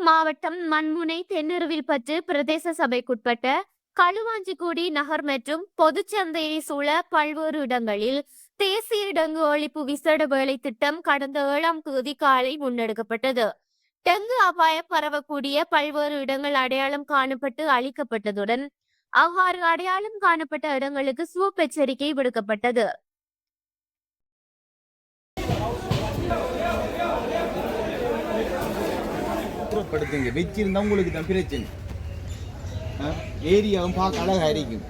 மாவட்டம் மண்முனை தென்னருவில் பற்று பிரதேச சபைக்குட்பட்ட களுவாஞ்சிக்குடி நகர் மற்றும் பொதுச்சந்தையை சூழ பல்வேறு இடங்களில் தேசிய டெங்கு ஒழிப்பு விசேட வேலை திட்டம் கடந்த 7ஆம் தேதி காலை முன்னெடுக்கப்பட்டது. டெங்கு அபாயம் பரவக்கூடிய பல்வேறு இடங்கள் அடையாளம் காணப்பட்டு அளிக்கப்பட்டதுடன் அவ்வாறு அடையாளம் காணப்பட்ட இடங்களுக்கு சிவப்பு எச்சரிக்கை விடுக்கப்பட்டது. படுத்துங்க வச்சிருந்தா உங்களுக்கு தான் பிரச்சனை. ஏரியாவும் பார்க்க அழகா இருக்கும்.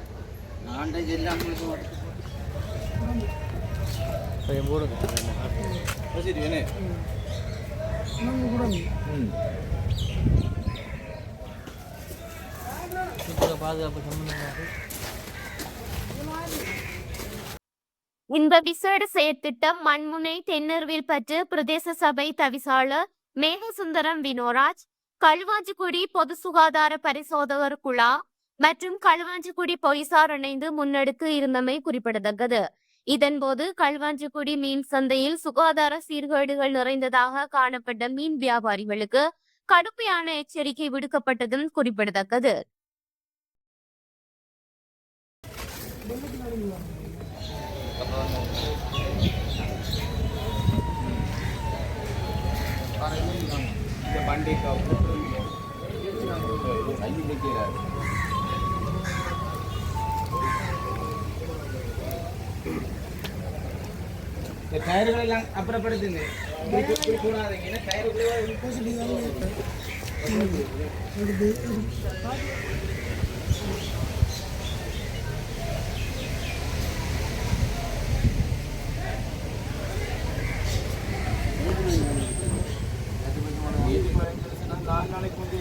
இந்த விசேட செயற்திட்டம் மண்முனை தென்னருவில் பற்று பிரதேச சபை தவிசாளர் மேகசுந்தரம் வினோராஜ், களுவாஞ்சிக்குடி பொது சுகாதார பரிசோதகர் குழா மற்றும் களுவாஞ்சிக்குடி போலீசார் இணைந்து முன்னெடுக்க இருந்தமை குறிப்பிடத்தக்கது. இதன்போது களுவாஞ்சிக்குடி மீன் சந்தையில் சுகாதார சீர்கேடுகள் நிறைந்ததாக காணப்பட்ட மீன் வியாபாரிகளுக்கு கடுமையான எச்சரிக்கை விடுக்கப்பட்டதும் குறிப்பிடத்தக்கது. இந்த பண்டிகை டயர்கள் எல்லாம் அப்புறப்படுத்துங்க. கூடாதுங்க நாளைக்கு வந்து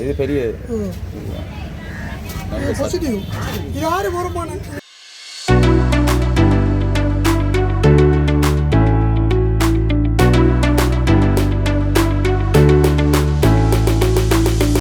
இது பெரிய பாசிட்டிவ். இது யாரு வருமானம்